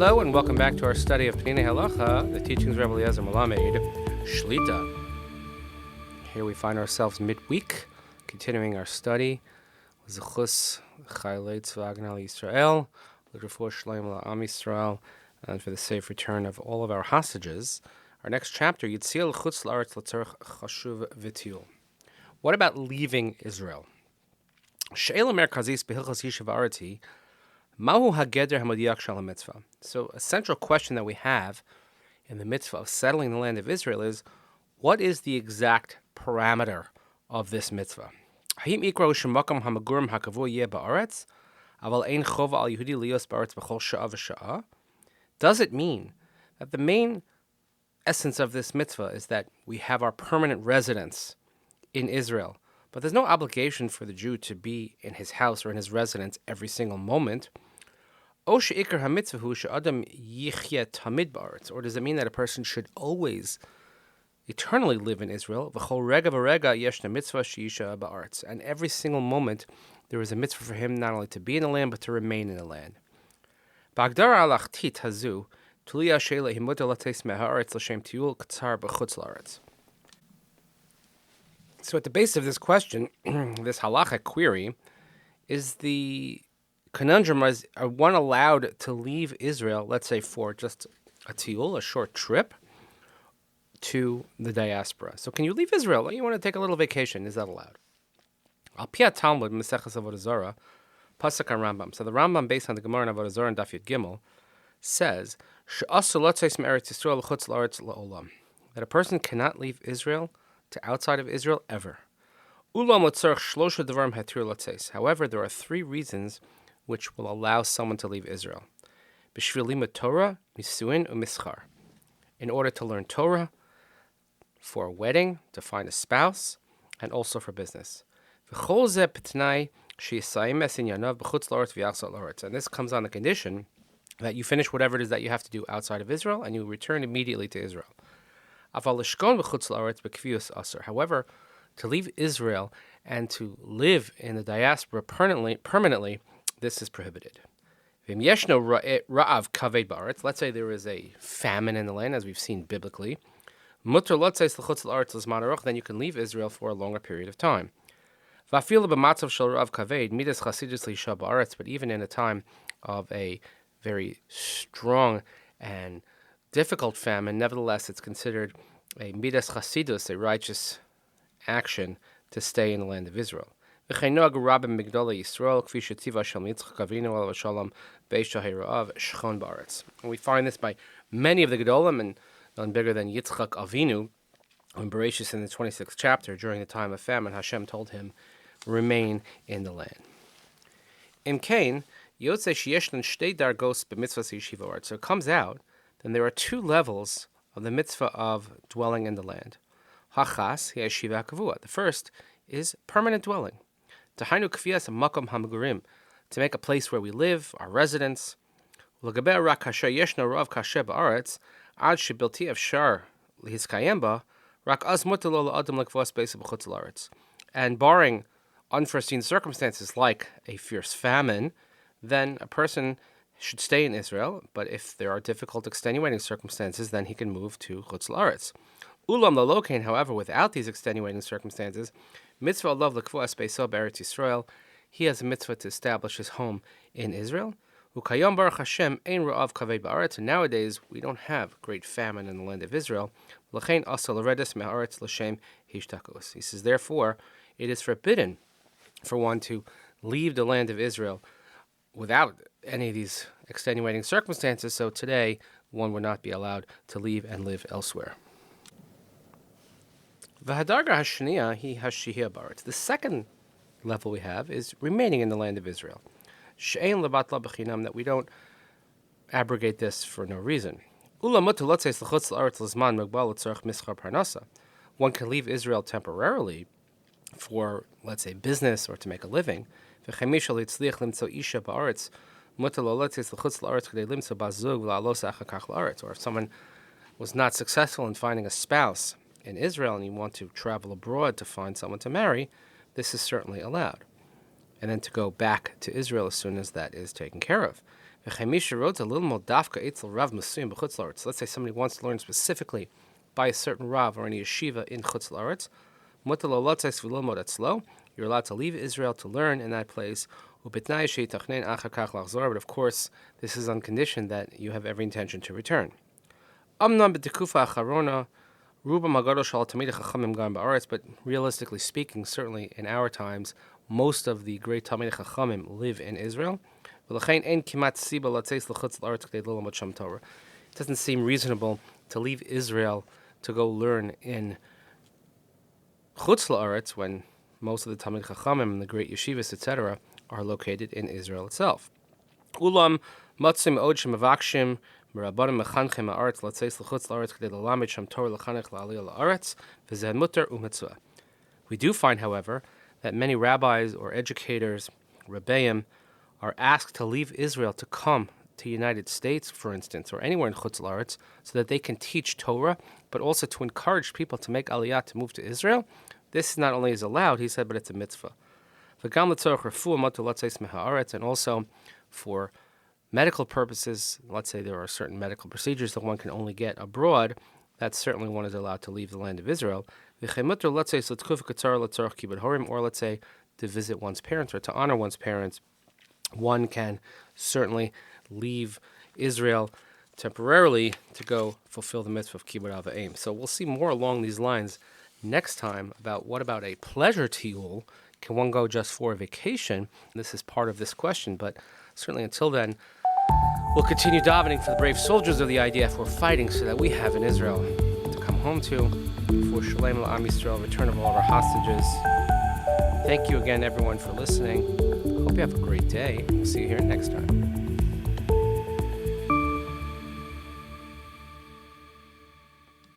Hello and welcome back to our study of Peninei Halacha, the teachings of Rabbi Eliezer Melamed, Shlita. Here we find ourselves midweek, continuing our study. Zechus Chaylei Tzva Agna Yisrael, L'Refuah Shleim La'am Yisrael, and for the safe return of all of our hostages. Our next chapter, Yitziel Chutz La'aretz L'Tzarech Chashuv V'Tiyul. What about leaving Israel? She'ela Merkazis B'Hilchos Yishuv Arati. Mahu hageder hamodiach shel mitzvah. So a central question that we have in the mitzvah of settling the land of Israel is, what is the exact parameter of this mitzvah? Does it mean that the main essence of this mitzvah is that we have our permanent residence in Israel, but there's no obligation for the Jew to be in his house or in his residence every single moment? Or does it mean that a person should always eternally live in Israel? And every single moment there is a mitzvah for him not only to be in the land but to remain in the land. So at the base of this question, this halacha query, is the conundrum: are one allowed to leave Israel, let's say for just a tiyul, a short trip, to the diaspora? So can you leave Israel? You want to take a little vacation. Is that allowed? Al Piyat Talmud, Maseches Avodah Zarah, Pasuk Rambam. So the Rambam, based on the Gemara in Avodah Zarah and Daf Yud Gimel, says that a person cannot leave Israel to outside of Israel ever. However, there are three reasons which will allow someone to leave Israel. Torah, Misuin, Umischar. In order to learn Torah, for a wedding, to find a spouse, and also for business. And this comes on the condition that you finish whatever it is that you have to do outside of Israel, and you return immediately to Israel. However, to leave Israel and to live in the diaspora permanently, this is prohibited. Let's say there is a famine in the land, as we've seen biblically. Then you can leave Israel for a longer period of time. But even in a time of a very strong and difficult famine, nevertheless, it's considered a midas chasidus, a righteous action, to stay in the land of Israel. And we find this by many of the Gedolim, and none bigger than Yitzchak Avinu, when Bereshis in the 26th chapter, during the time of famine, Hashem told him, remain in the land. In Cain, so it comes out, then there are two levels of the mitzvah of dwelling in the land. The first is permanent dwelling. To make a place where we live, our residence. And barring unforeseen circumstances like a fierce famine, then a person should stay in Israel, but if there are difficult extenuating circumstances, then he can move to Chutz La'aretz. Ulam lalokein, however, without these extenuating circumstances, mitzvah lov l'kvuas beiso b'Eretz Yisrael, he has a mitzvah to establish his home in Israel. Ukayom baruch Hashem ein ra'av kaved ba'aretz, and nowadays we don't have great famine in the land of Israel. L'chein asa l'redes me'aretz l'shem hishtakus. He says, therefore, it is forbidden for one to leave the land of Israel without any of these extenuating circumstances. So today, one would not be allowed to leave and live elsewhere. V'hadarga hashniya hi hashihia ba'aretz. The second level we have is remaining in the land of Israel. She'ein lebatla b'chinam, that we don't abrogate this for no reason. One can leave Israel temporarily for, let's say, business or to make a living. Or if someone was not successful in finding a spouse in Israel and you want to travel abroad to find someone to marry, this is certainly allowed. And then to go back to Israel as soon as that is taken care of. Let's say somebody wants to learn specifically by a certain Rav or any yeshiva in Chutz La'aretz. You're allowed to leave Israel to learn in that place. But of course, this is on condition that you have every intention to return. But realistically speaking, certainly in our times, most of the great Talmidei Chachamim live in Israel. It doesn't seem reasonable to leave Israel to go learn in Chutz La'aretz when most of the Talmidei Chachamim and the great yeshivas, etc., are located in Israel itself. Ulam matzim od shemavakshim merabanim mechanchem haaretz latzeis l'chutz la'aretz k'dei l'lamed sham Torah l'chanech la'aliyah la'aretz v'zeh muter u'mitzvah. We do find, however, that many rabbis or educators, rebbeim, are asked to leave Israel to come to the United States, for instance, or anywhere in Chutz La'aretz, so that they can teach Torah, but also to encourage people to make aliyah, to move to Israel. This not only is allowed, he said, but it's a mitzvah. And also for medical purposes, let's say there are certain medical procedures that one can only get abroad, that certainly one is allowed to leave the land of Israel. Or let's say to visit one's parents or to honor one's parents, one can certainly leave Israel temporarily to go fulfill the mitzvah of kibbud av va'em. So we'll see more along these lines next time about what about a pleasure tiyul. Can one go just for a vacation? This is part of this question, but certainly until then, we'll continue davening for the brave soldiers of the IDF who are fighting so that we have in Israel to come home to, for Shalem La'am Yisrael, return of all of our hostages. Thank you again, everyone, for listening. Hope you have a great day. We'll see you here next time.